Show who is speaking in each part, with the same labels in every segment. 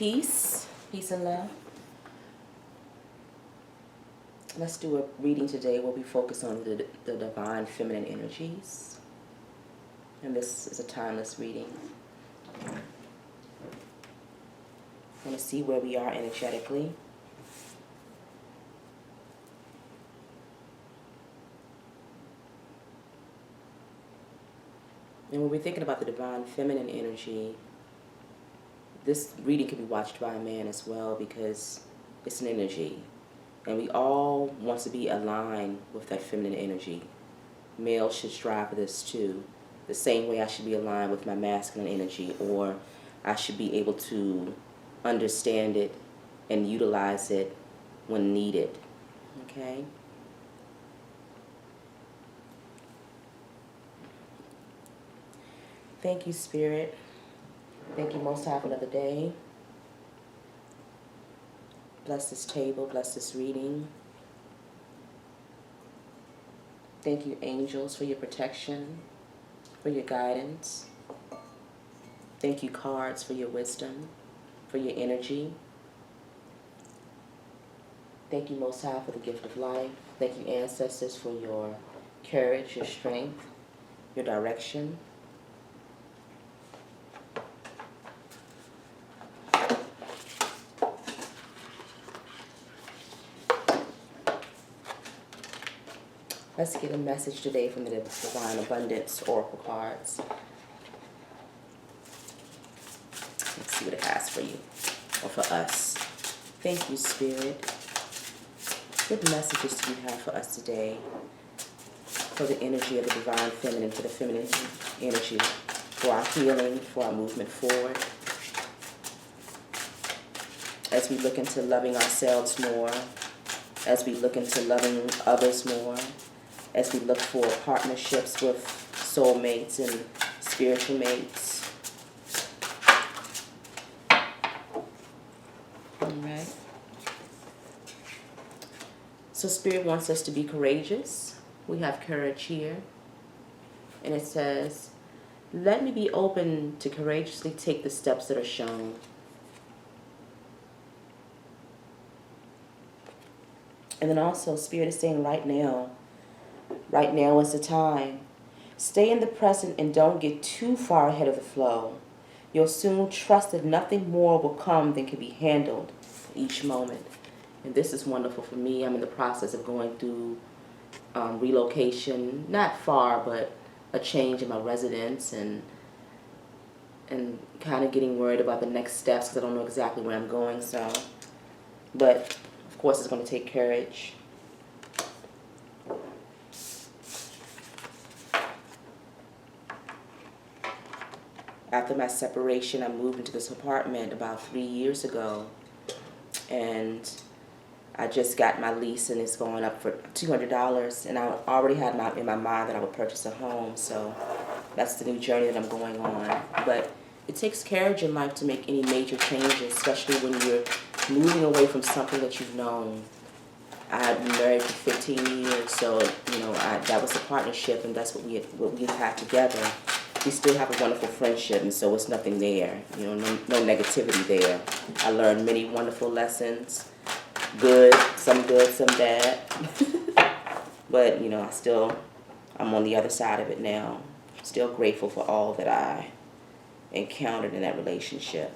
Speaker 1: peace, peace and love. Let's do a reading today where we focus on the divine feminine energies. And this is a timeless reading. I want to see where we are energetically. And when we're thinking about the divine feminine energy, this reading can be watched by a man as well because it's an energy. And we all want to be aligned with that feminine energy. Males should strive for this too. The same way I should be aligned with my masculine energy, or I should be able to understand it and utilize it when needed. Okay? Thank you, Spirit. Thank you, Most High, for another day. Bless this table, bless this reading. Thank you, angels, for your protection, for your guidance. Thank you, cards, for your wisdom, for your energy. Thank you, Most High, for the gift of life. Thank you, ancestors, for your courage, your strength, your direction. Let's get a message today from the Divine Abundance Oracle cards. Let's see what it has for you, or for us. Thank you, Spirit. What messages do you have for us today? For the energy of the Divine Feminine, for the feminine energy, for our healing, for our movement forward. As we look into loving ourselves more, as we look into loving others more, as we look for partnerships with soulmates and spiritual mates. All right. So Spirit wants us to be courageous. We have courage here. And it says, let me be open to courageously take the steps that are shown. And then also Spirit is saying right now is the time. Stay in the present and don't get too far ahead of the flow. You'll soon trust that nothing more will come than can be handled each moment. And this is wonderful for me. I'm in the process of going through relocation, not far, but a change in my residence, and kind of getting worried about the next steps because I don't know exactly where I'm going. But of course it's going to take courage. After my separation, I moved into this apartment about 3 years ago, and I just got my lease, and it's going up for $200, and I already had in my mind that I would purchase a home, so that's the new journey that I'm going on. But it takes courage in life to make any major changes, especially when you're moving away from something that you've known. I've been married for 15 years, so that was a partnership, and that's what we had together. We still have a wonderful friendship, and so it's nothing there, no negativity there. I learned many wonderful lessons, some good, some bad. But, I'm on the other side of it now. Still grateful for all that I encountered in that relationship.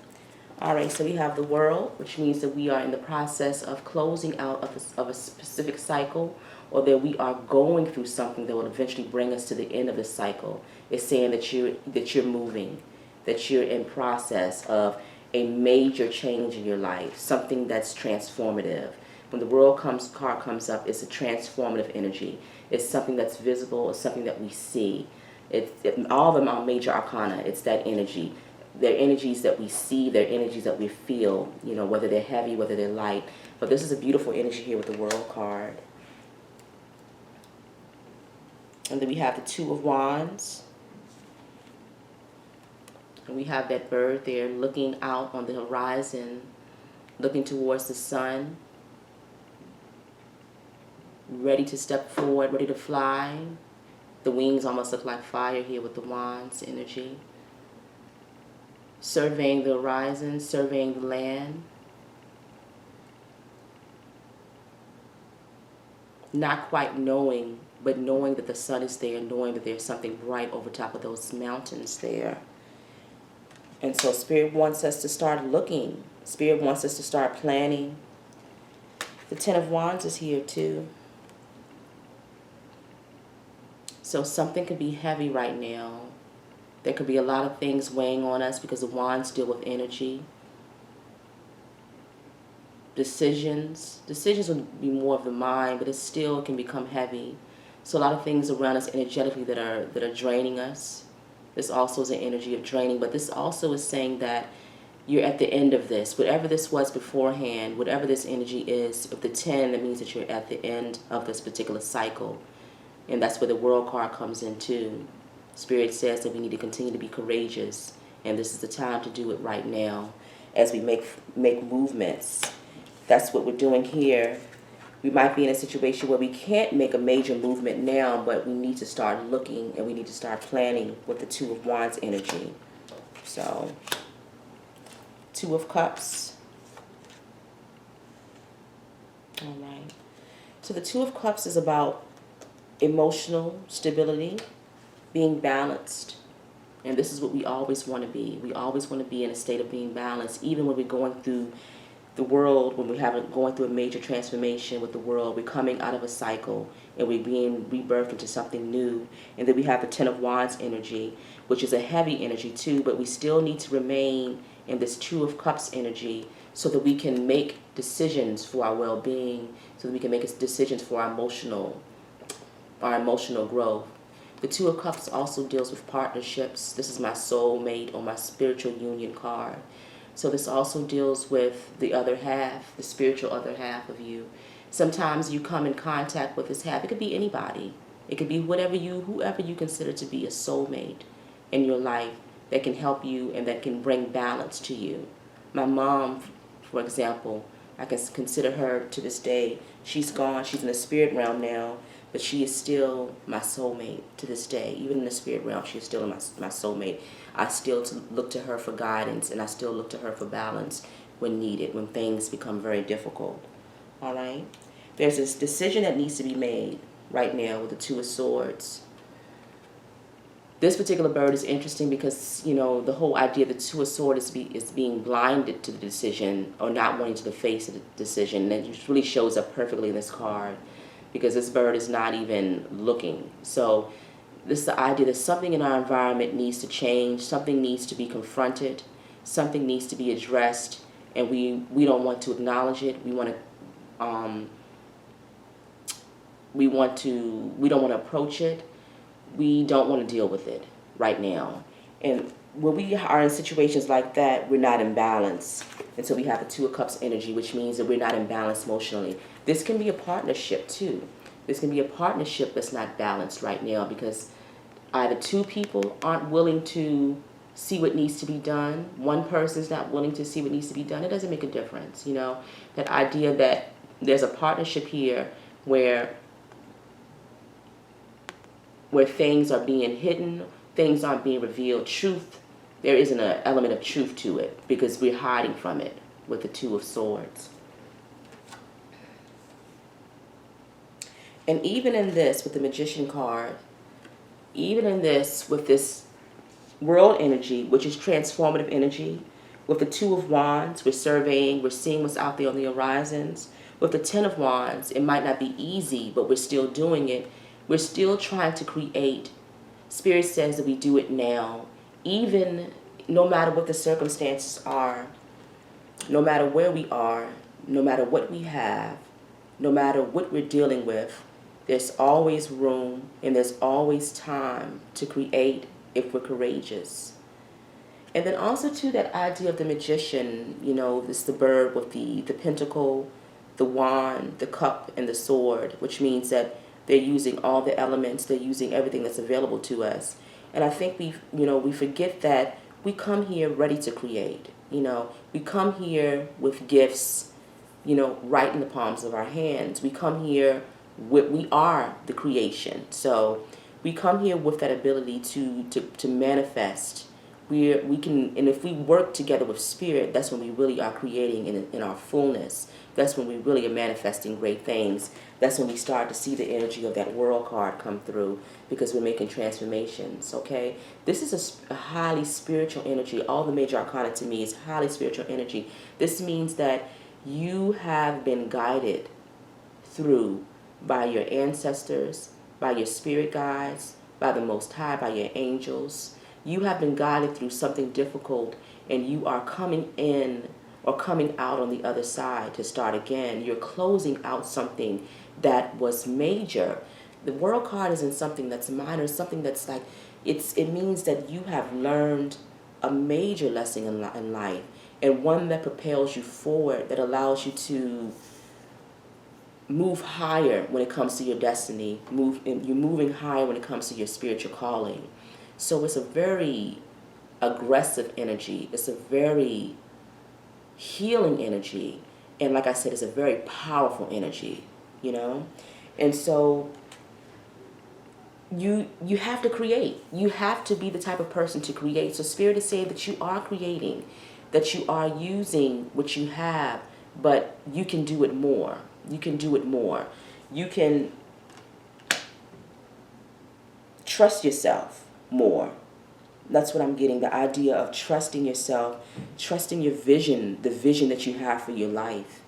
Speaker 1: All right, so we have the World, which means that we are in the process of closing out of a specific cycle, or that we are going through something that will eventually bring us to the end of the cycle. It's saying that you're moving, that you're in process of a major change in your life, something that's transformative. When the World card comes up, it's a transformative energy. It's something that's visible. It's something that we see. All of them are major arcana. It's that energy. They're energies that we see. They're energies that we feel, whether they're heavy, whether they're light. But this is a beautiful energy here with the World card. And then we have the Two of Wands. And we have that bird there looking out on the horizon, looking towards the sun, ready to step forward, ready to fly. The wings almost look like fire here with the Wands energy. surveying the horizon, surveying the land, not quite knowing, but knowing that the sun is there, knowing that there's something bright over top of those mountains there. And so Spirit wants us to start looking. Spirit wants us to start planning. The Ten of Wands is here too. So something could be heavy right now. There could be a lot of things weighing on us because the wands deal with energy. Decisions would be more of the mind, but it still can become heavy. So a lot of things around us energetically that are draining us. This also is an energy of draining, but this also is saying that you're at the end of this. Whatever this was beforehand, whatever this energy is, if the 10, that means that you're at the end of this particular cycle. And that's where the World card comes in too. Spirit says that we need to continue to be courageous, and this is the time to do it right now as we make movements. That's what we're doing here. We might be in a situation where we can't make a major movement now, but we need to start looking and we need to start planning with the Two of Wands energy. So, Two of Cups. All right. So the Two of Cups is about emotional stability, being balanced. And this is what we always want to be. We always want to be in a state of being balanced, even when we're going through the world, when we haven't going through a major transformation with the world. We're coming out of a cycle and we're being rebirthed into something new. And then we have the Ten of Wands energy, which is a heavy energy too, but we still need to remain in this Two of Cups energy so that we can make decisions for our well-being, so that we can make decisions for our emotional growth. The Two of Cups also deals with partnerships. This is my soulmate or my spiritual union card. So this also deals with the other half, the spiritual other half of you. Sometimes you come in contact with this half. It could be anybody. It could be whoever you consider to be a soulmate in your life that can help you and that can bring balance to you. My mom, for example, I can consider her to this day. She's gone. She's in the spirit realm now, but she is still my soulmate to this day. Even in the spirit realm, she is still my soulmate. I still look to her for guidance, and I still look to her for balance when needed, when things become very difficult. All right? There's this decision that needs to be made right now with the Two of Swords. This particular bird is interesting because, you know, the whole idea of the Two of Swords is being blinded to the decision or not wanting to face the decision. And it really shows up perfectly in this card because this bird is not even looking. So this is the idea that something in our environment needs to change, something needs to be confronted, something needs to be addressed, and we don't want to acknowledge it. We don't want to approach it. We don't want to deal with it right now. And when we are in situations like that, we're not in balance. And so we have the Two of Cups energy, which means that we're not in balance emotionally. This can be a partnership too. This can be a partnership that's not balanced right now because either two people aren't willing to see what needs to be done. One person's not willing to see what needs to be done. It doesn't make a difference, you know. That idea that there's a partnership here where things are being hidden, things aren't being revealed. Truth, there isn't an element of truth to it because we're hiding from it with the Two of Swords. And even in this, with the Magician card, even in this, with this world energy, which is transformative energy, with the Two of Wands, we're surveying, we're seeing what's out there on the horizons. With the Ten of Wands, it might not be easy, but we're still doing it. We're still trying to create. Spirit says that we do it now, even no matter what the circumstances are, no matter where we are, no matter what we have, no matter what we're dealing with, there's always room and there's always time to create if we're courageous. And then also too, that idea of the magician, you know, this the bird with the pentacle, the wand, the cup, and the sword, which means that they're using all the elements, they're using everything that's available to us. And I think we forget that we come here ready to create. You know, we come here with gifts, you know, right in the palms of our hands. We come here we are the creation. So we come here with that ability to manifest we can, and if we work together with spirit, that's when we really are creating in our fullness. That's when we really are manifesting great things. That's when we start to see the energy of that world card come through, because we're making transformations. Okay, this is a highly spiritual energy. All the major arcana to me is highly spiritual energy. This means that you have been guided through by your ancestors, by your spirit guides, by the Most High, by your angels. You have been guided through something difficult, and you are coming in or coming out on the other side to start again. You're closing out something that was major. The world card isn't something that's minor, something that's like, it means that you have learned a major lesson in life, and one that propels you forward, that allows you to move higher when it comes to your destiny. You're moving higher when it comes to your spiritual calling. So it's a very aggressive energy. It's a very healing energy. And like I said, it's a very powerful energy, you know? And so you have to create. You have to be the type of person to create. So Spirit is saying that you are creating, that you are using what you have, but you can do it more. You can do it more. You can trust yourself more. That's what I'm getting, the idea of trusting yourself, trusting your vision, the vision that you have for your life,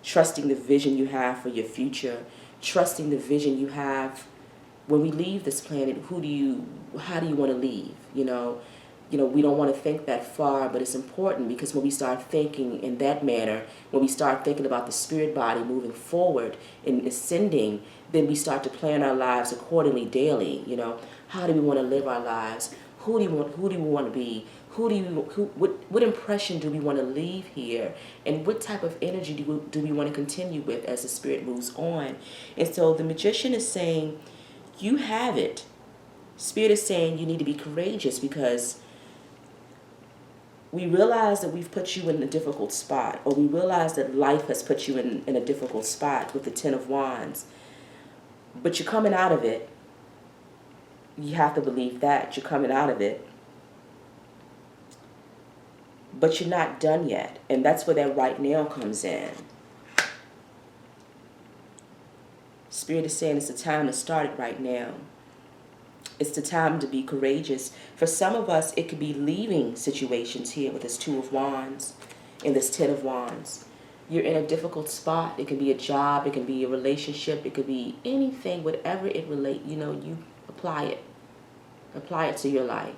Speaker 1: trusting the vision you have for your future, trusting the vision you have when we leave this planet. How do you want to leave? You know, we don't want to think that far, but it's important, because when we start thinking in that manner, when we start thinking about the spirit body moving forward and ascending, then we start to plan our lives accordingly daily. You know, how do we want to live our lives? Who do we want to be? What impression do we want to leave here? And what type of energy do we want to continue with as the spirit moves on? And so the magician is saying, you have it. Spirit is saying you need to be courageous, because we realize that we've put you in a difficult spot, or we realize that life has put you in a difficult spot with the Ten of Wands. But you're coming out of it. You have to believe that you're coming out of it. But you're not done yet. And that's where that right now comes in. Spirit is saying it's the time to start it right now. It's the time to be courageous. For some of us, it could be leaving situations here with this Two of Wands and this Ten of Wands. You're in a difficult spot. It can be a job. It can be a relationship. It could be anything, whatever it relates. You apply it. Apply it to your life.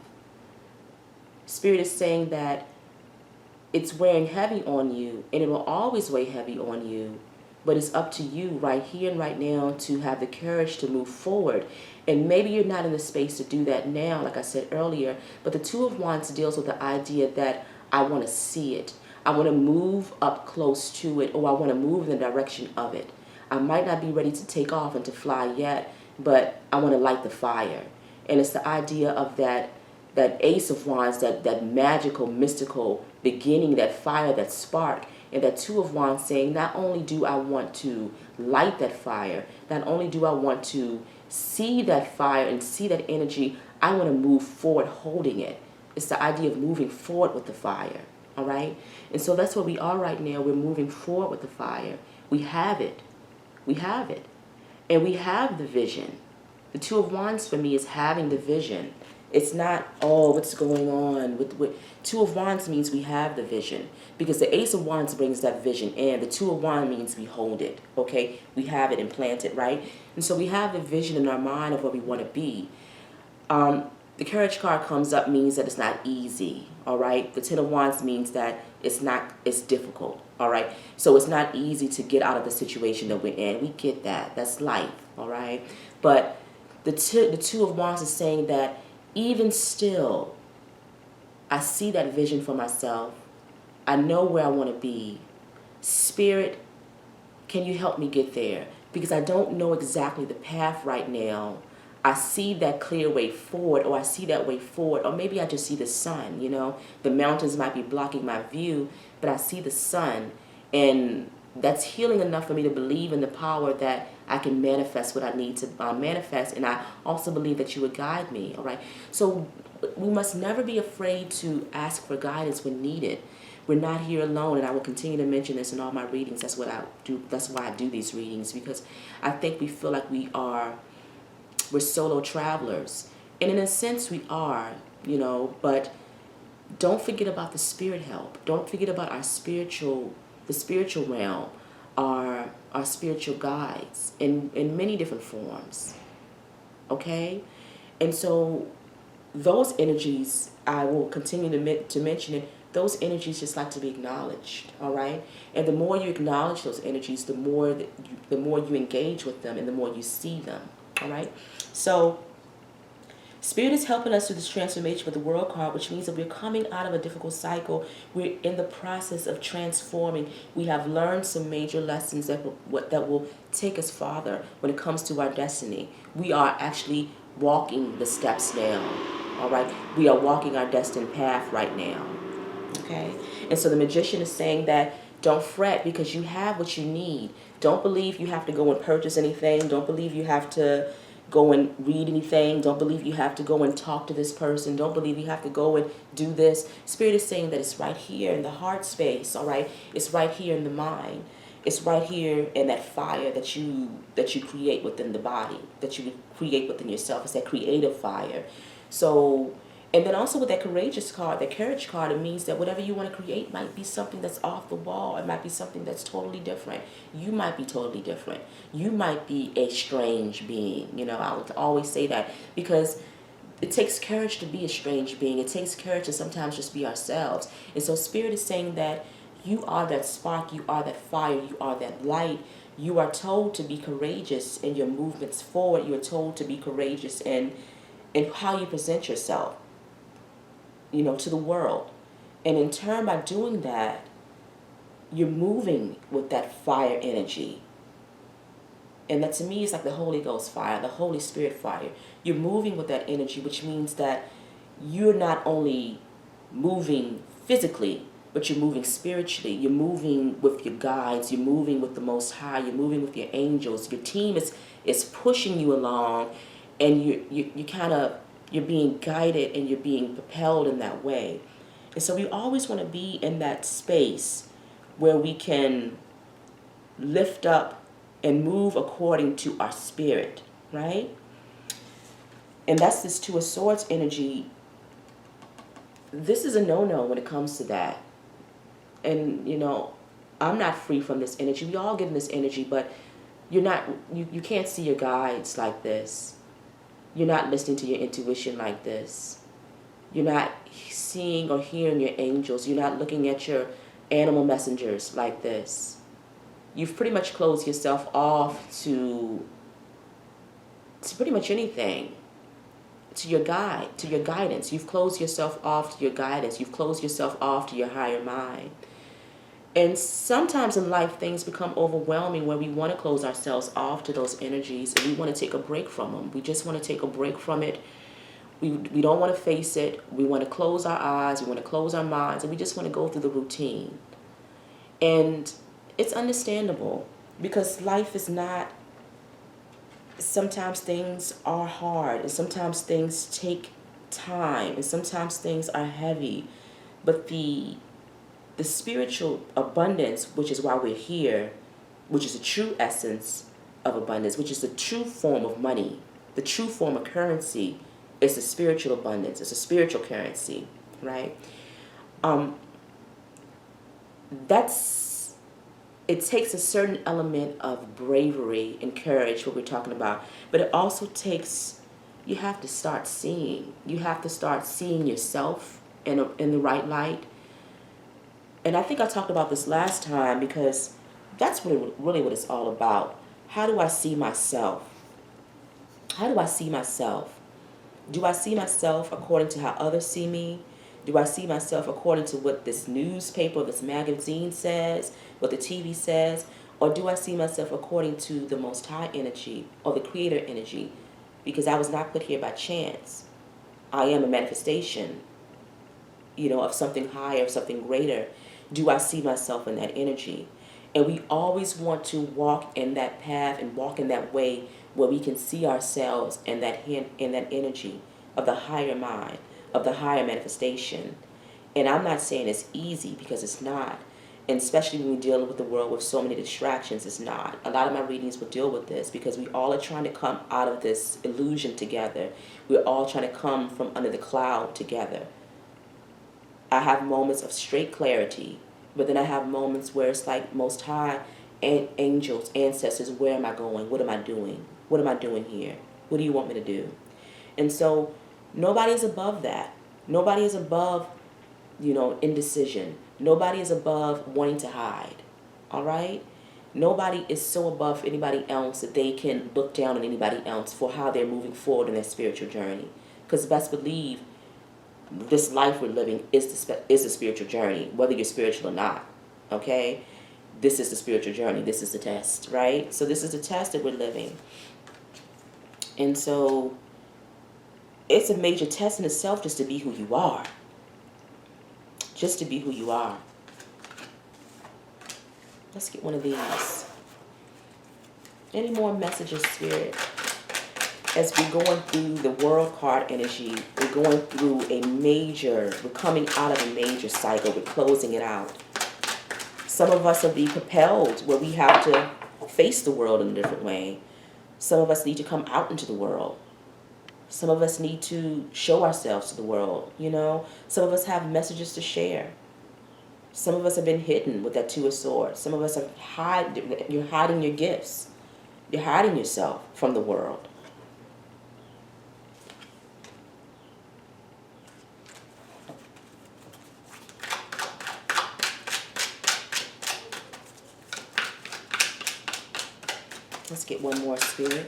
Speaker 1: Spirit is saying that it's weighing heavy on you, and it will always weigh heavy on you. But it's up to you right here and right now to have the courage to move forward. And maybe you're not in the space to do that now, like I said earlier, but the Two of Wands deals with the idea that I want to see it. I want to move up close to it, or I want to move in the direction of it. I might not be ready to take off and to fly yet, but I want to light the fire. And it's the idea of that Ace of Wands, that magical, mystical beginning, that fire, that spark. And that Two of Wands saying, not only do I want to light that fire, not only do I want to see that fire and see that energy, I want to move forward holding it. It's the idea of moving forward with the fire, all right? And so that's where we are right now. We're moving forward with the fire. We have it. We have it. And we have the vision. The Two of Wands for me is having the vision. It's not, what's going on? With Two of Wands means we have the vision, because the Ace of Wands brings that vision in. The Two of Wands means we hold it, okay? We have it implanted, right? And so we have the vision in our mind of where we want to be. The Courage card comes up, means that it's not easy, all right? The Ten of Wands means that it's difficult, all right? So it's not easy to get out of the situation that we're in. We get that. That's life, all right? But the Two of Wands is saying that even still, I see that vision for myself. I know where I want to be. Spirit, can you help me get there? Because I don't know exactly the path right now. I see that clear way forward, or I see that way forward, or maybe I just see the sun, The mountains might be blocking my view, but I see the sun, and that's healing enough for me to believe in the power that I can manifest what I need to manifest, and I also believe that you would guide me, all right? So we must never be afraid to ask for guidance when needed. We're not here alone, and I will continue to mention this in all my readings. That's what I do. That's why I do these readings, because I think we feel like we're solo travelers. And in a sense we are, but don't forget about the spirit help. Don't forget about the spiritual realm, our spiritual guides in many different forms. Okay? And so those energies, I will continue to mention it, those energies just like to be acknowledged, all right? And the more you acknowledge those energies, the more you engage with them and the more you see them, all right? So Spirit is helping us through this transformation with the World card, which means that we're coming out of a difficult cycle. We're in the process of transforming. We have learned some major lessons that will take us farther when it comes to our destiny. We are actually walking the steps now, all right? We are walking our destined path right now, okay? And so the magician is saying that don't fret because you have what you need. Don't believe you have to go and purchase anything. Don't believe you have to go and read anything. Don't believe you have to go and talk to this person. Don't believe you have to go and do this. Spirit is saying that it's right here in the heart space, all right? It's right here in the mind. It's right here in that fire that you create within the body, that you create within yourself. It's that creative fire. So, and then also with that courageous card, that courage card, it means that whatever you want to create might be something that's off the wall. It might be something that's totally different. You might be totally different. You might be a strange being. I would always say that because it takes courage to be a strange being. It takes courage to sometimes just be ourselves. And so Spirit is saying that you are that spark, you are that fire, you are that light. You are told to be courageous in your movements forward. You are told to be courageous in how you present yourself, to the world. And in turn, by doing that, you're moving with that fire energy. And that to me is like the Holy Ghost fire, the Holy Spirit fire. You're moving with that energy, which means that you're not only moving physically, but you're moving spiritually. You're moving with your guides. You're moving with the Most High. You're moving with your angels. Your team is pushing you along, and you're being guided and you're being propelled in that way. And so we always want to be in that space where we can lift up and move according to our spirit, right? And that's this Two of Swords energy. This is a no-no when it comes to that. And, I'm not free from this energy. We all get in this energy, but you can't see your guides like this. You're not listening to your intuition like this. You're not seeing or hearing your angels. You're not looking at your animal messengers like this. You've pretty much closed yourself off to pretty much anything, to your guide, to your guidance. You've closed yourself off to your guidance. You've closed yourself off to your higher mind. And sometimes in life, things become overwhelming where we want to close ourselves off to those energies and we want to take a break from them. We just want to take a break from it. We don't want to face it. We want to close our eyes. We want to close our minds. And we just want to go through the routine. And it's understandable because life is not, sometimes things are hard and sometimes things take time and sometimes things are heavy. But the spiritual abundance, which is why we're here, which is the true essence of abundance, which is the true form of money, the true form of currency, is the spiritual abundance. It's a spiritual currency, right? It takes a certain element of bravery and courage, what we're talking about, but it also takes, you have to start seeing. You have to start seeing yourself in the right light. And I think I talked about this last time because that's really what it's all about. How do I see myself? How do I see myself? Do I see myself according to how others see me? Do I see myself according to what this newspaper, this magazine says, what the TV says? Or do I see myself according to the Most High energy or the Creator energy? Because I was not put here by chance. I am a manifestation, of something higher, of something greater. Do I see myself in that energy? And we always want to walk in that path and walk in that way where we can see ourselves in that energy of the higher mind, of the higher manifestation. And I'm not saying it's easy, because it's not. And especially when we deal with the world with so many distractions, it's not. A lot of my readings will deal with this, because we all are trying to come out of this illusion together. We're all trying to come from under the cloud together. I have moments of straight clarity, but then I have moments where it's like, Most High, angels, ancestors, where am I going? What am I doing? What am I doing here? What do you want me to do? And so nobody is above that. Nobody is above, indecision. Nobody is above wanting to hide. All right? Nobody is so above anybody else that they can look down on anybody else for how they're moving forward in their spiritual journey. Because best believe, this life we're living is a spiritual journey, whether you're spiritual or not. Okay? This is the spiritual journey. This is the test, right? So this is the test that we're living. And so it's a major test in itself, just to be who you are. Just to be who you are. Let's get one of these. Any more messages, Spirit? As we're going through the world card energy, we're going through we're coming out of a major cycle. We're closing it out. Some of us will be propelled where we have to face the world in a different way. Some of us need to come out into the world. Some of us need to show ourselves to the world, Some of us have messages to share. Some of us have been hidden with that Two of Swords. Some of us you're hiding your gifts. You're hiding yourself from the world. Let's get one more, Spirit.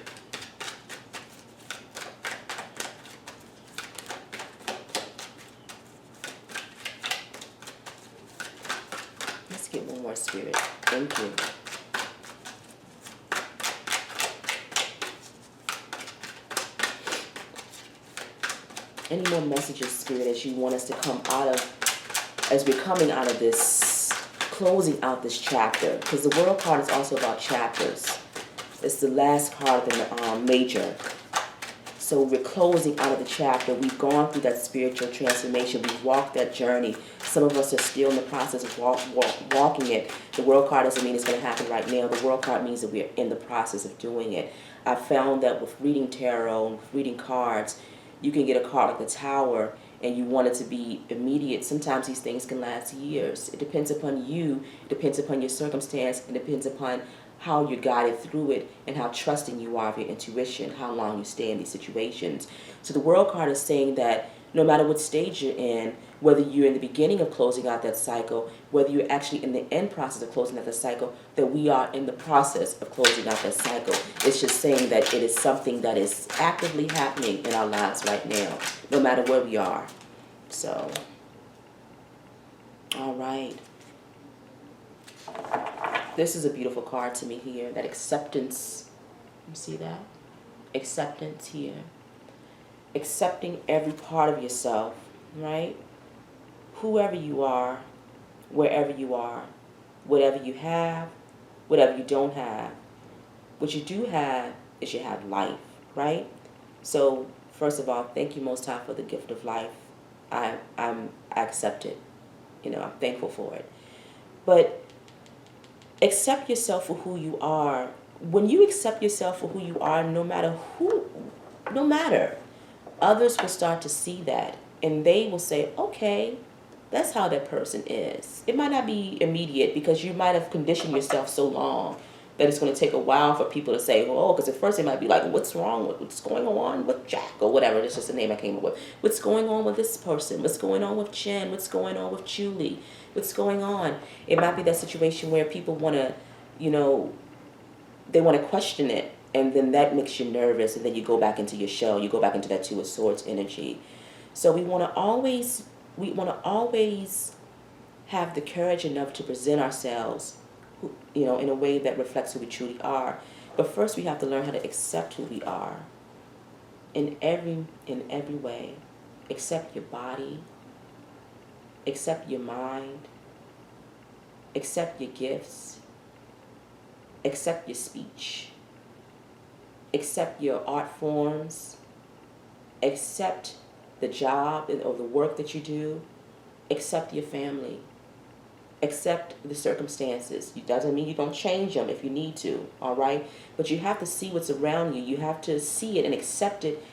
Speaker 1: Let's get one more, Spirit. Thank you. Any more messages, Spirit, as you want us to come out of, as we're coming out of this, closing out this chapter? Because the world card is also about chapters. It's the last card of the major. So we're closing out of the chapter. We've gone through that spiritual transformation. We've walked that journey. Some of us are still in the process of walking it. The world card doesn't mean it's going to happen right now. The world card means that we're in the process of doing it. I found that with reading tarot, with reading cards, you can get a card like the Tower, and you want it to be immediate. Sometimes these things can last years. It depends upon you. It depends upon your circumstance. It depends upon how you're guided through it, and how trusting you are of your intuition, how long you stay in these situations. So the world card is saying that no matter what stage you're in, whether you're in the beginning of closing out that cycle, whether you're actually in the end process of closing out the cycle, that we are in the process of closing out that cycle. It's just saying that it is something that is actively happening in our lives right now, no matter where we are. So, all right. This is a beautiful card to me here, that acceptance. You see that? Acceptance here. Accepting every part of yourself, right? Whoever you are, wherever you are, whatever you have, whatever you don't have. What you do have is you have life, right? So, first of all, thank you, Most High, for the gift of life. I accept it. I'm thankful for it. But accept yourself for who you are. When you accept yourself for who you are, no matter, others will start to see that, and they will say, okay, that's how that person is. It might not be immediate, because you might have conditioned yourself so long that it's going to take a while for people to say, oh, because at first they might be like, what's wrong? What's going on with Jack, or whatever. It's just the name I came up with. What's going on with this person? What's going on with Jen? What's going on with Julie? What's going on? It might be that situation where people want to, they want to question it, and then that makes you nervous, and then you go back into your shell. You go back into that Two of Swords energy. So we want to always have the courage enough to present ourselves, in a way that reflects who we truly are. But first, we have to learn how to accept who we are in every way. Accept your body. Accept your mind. Accept your gifts. Accept your speech. Accept your art forms. Accept the job or the work that you do. Accept your family. Accept the circumstances. It doesn't mean you don't change them if you need to, all right? But you have to see what's around you. You have to see it and accept it.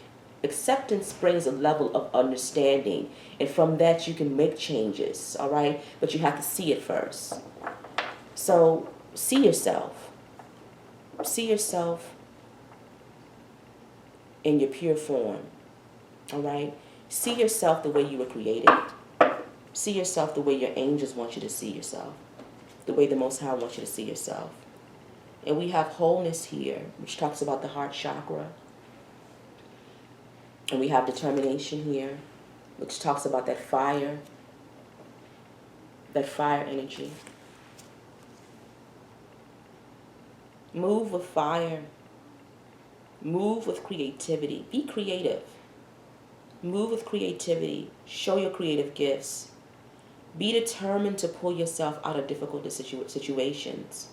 Speaker 1: Acceptance brings a level of understanding, and from that you can make changes, all right? But you have to see it first. So see yourself. See yourself in your pure form, all right? See yourself the way you were created. See yourself the way your angels want you to see yourself, the way the Most High wants you to see yourself. And we have wholeness here, which talks about the heart chakra. And we have determination here, which talks about that fire energy. Move with fire. Move with creativity. Be creative. Move with creativity. Show your creative gifts. Be determined to pull yourself out of difficult situations.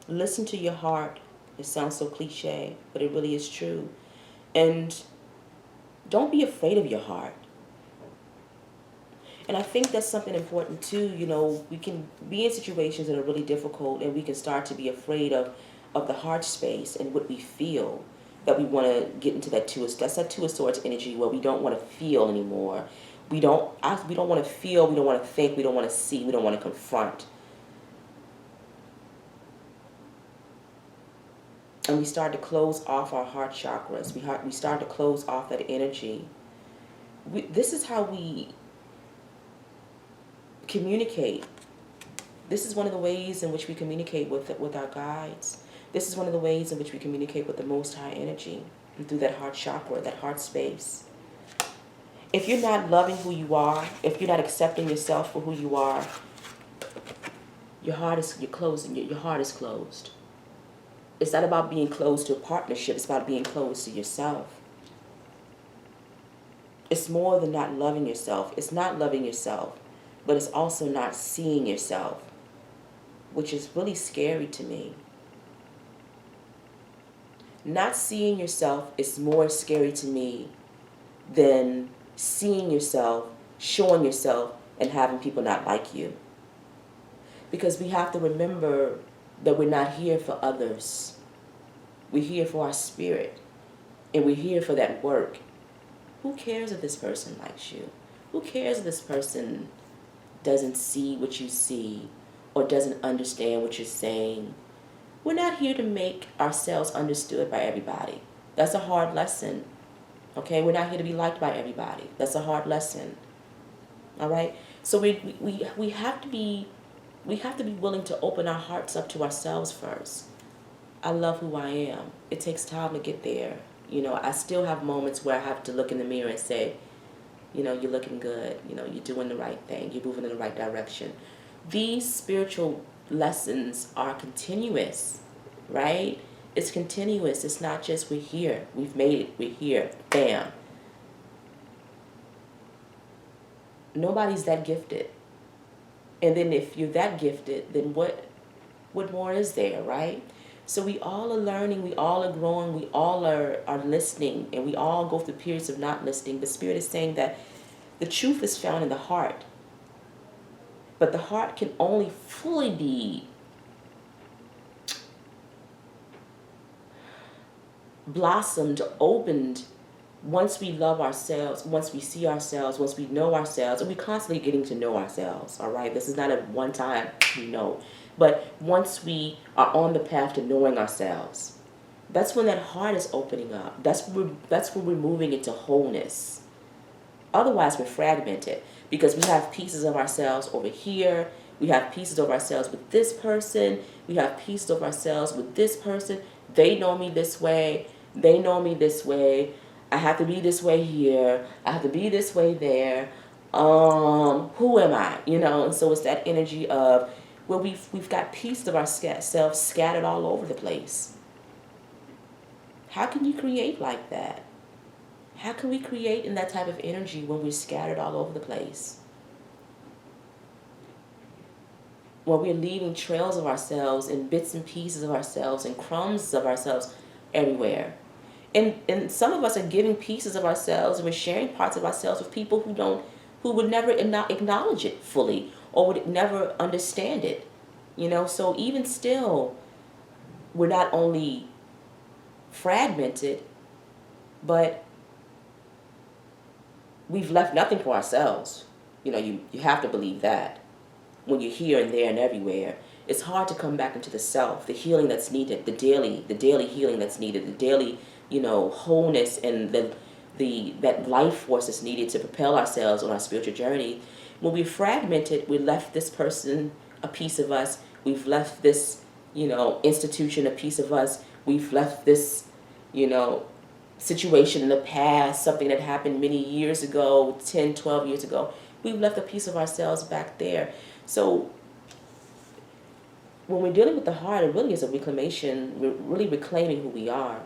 Speaker 1: Listen to your heart. It sounds so cliche, but it really is true. And don't be afraid of your heart. And I think that's something important too. You know, we can be in situations that are really difficult, and we can start to be afraid of the heart space and what we feel, that we want to get into that that's that Two of Swords energy where we don't want to feel anymore. We don't want to feel, we don't want to think, we don't want to see, we don't want to confront. And we start to close off our heart chakras. We start to close off that energy. This is how we communicate. This is one of the ways in which we communicate with our guides. This is one of the ways in which we communicate with the Most High energy, and through that heart chakra, that heart space. If you're not loving who you are, if you're not accepting yourself for who you are, your heart is closed. It's not about being closed to a partnership. It's about being closed to yourself. It's more than not loving yourself. It's not loving yourself, but it's also not seeing yourself, which is really scary to me. Not seeing yourself is more scary to me than seeing yourself, showing yourself, and having people not like you. Because we have to remember that we're not here for others. We're here for our spirit. And we're here for that work. Who cares if this person likes you? Who cares if this person doesn't see what you see or doesn't understand what you're saying? We're not here to make ourselves understood by everybody. That's a hard lesson. Okay? We're not here to be liked by everybody. That's a hard lesson. All right? So we have to be willing to open our hearts up to ourselves first. I love who I am. It takes time to get there. You know, I still have moments where I have to look in the mirror and say, you know, you're looking good. You know, you're doing the right thing. You're moving in the right direction. These spiritual lessons are continuous, right? It's continuous. It's not just we're here. We've made it. We're here. Bam. Nobody's that gifted. And then if you're that gifted, then what more is there, right? So we all are learning, we all are growing, we all are listening, and we all go through periods of not listening. The Spirit is saying that the truth is found in the heart. But the heart can only fully be blossomed, opened, once we love ourselves, once we see ourselves, once we know ourselves, and we're constantly getting to know ourselves, all right? This is not a one-time we know. But once we are on the path to knowing ourselves, that's when that heart is opening up. That's when we're moving into wholeness. Otherwise, we're fragmented because we have pieces of ourselves over here. We have pieces of ourselves with this person. We have pieces of ourselves with this person. They know me this way. They know me this way. I have to be this way here. I have to be this way there. Who am I? You know, and so it's that energy of where we've got pieces of ourselves scattered all over the place. How can you create like that? How can we create in that type of energy when we're scattered all over the place? when we're leaving trails of ourselves and bits and pieces of ourselves and crumbs of ourselves everywhere. And some of us are giving pieces of ourselves and we're sharing parts of ourselves with people who would never acknowledge it fully or would never understand it. So even still, we're not only fragmented, but we've left nothing for ourselves. You have to believe that. When you're here and there and everywhere, it's hard to come back into the self, the healing that's needed, the daily healing that's needed, the daily, wholeness and that life force that's needed to propel ourselves on our spiritual journey. When we're fragmented, we left this person a piece of us. We've left this, institution a piece of us. We've left this, situation in the past, something that happened many years ago, 10, 12 years ago. We've left a piece of ourselves back there. So when we're dealing with the heart, it really is a reclamation. We're really reclaiming who we are.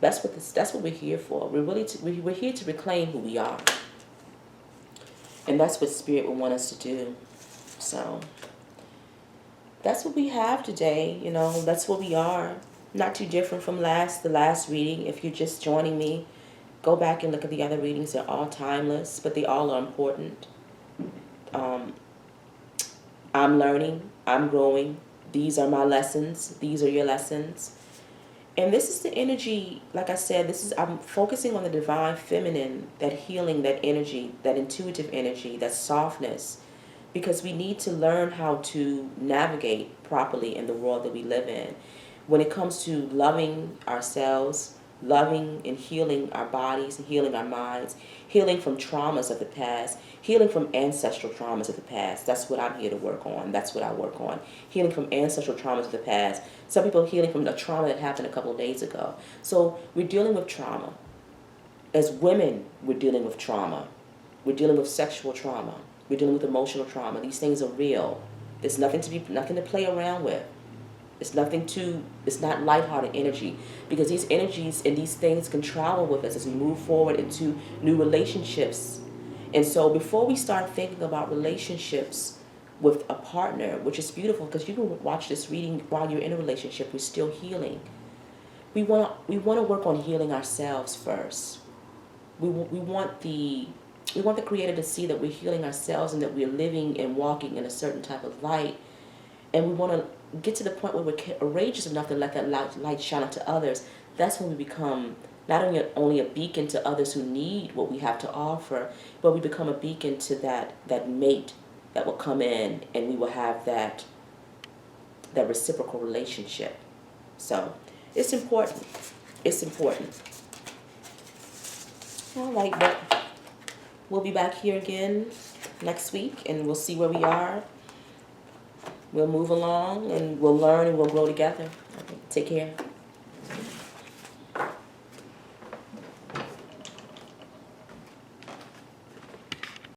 Speaker 1: That's what we're here for. We're here to reclaim who we are. And that's what Spirit will want us to do. So that's what we have today. That's what we are. Not too different from the last reading. If you're just joining me, go back and look at the other readings. They're all timeless, but they all are important. I'm learning. I'm growing. These are my lessons. These are your lessons. And this is the energy, like I said, I'm focusing on the divine feminine, that healing, that energy, that intuitive energy, that softness, because we need to learn how to navigate properly in the world that we live in. When it comes to loving ourselves, loving and healing our bodies, and healing our minds, healing from traumas of the past, healing from ancestral traumas of the past. That's what I'm here to work on. That's what I work on. Healing from ancestral traumas of the past. Some people healing from the trauma that happened a couple of days ago. So we're dealing with trauma. As women, we're dealing with trauma. We're dealing with sexual trauma. We're dealing with emotional trauma. These things are real. There's nothing to play around with. It's not lighthearted energy, because these energies and these things can travel with us as we move forward into new relationships. And so before we start thinking about relationships with a partner, which is beautiful because you can watch this reading while you're in a relationship, we're still healing. We want to work on healing ourselves first. We want the Creator to see that we're healing ourselves and that we're living and walking in a certain type of light. And we want to get to the point where we're courageous enough to let that light shine out to others. That's when we become not only a beacon to others who need what we have to offer, but we become a beacon to that mate that will come in, and we will have that reciprocal relationship. So it's important. It's important. All right, but we'll be back here again next week, and we'll see where we are. We'll move along, and we'll learn, and we'll grow together. Okay, take care.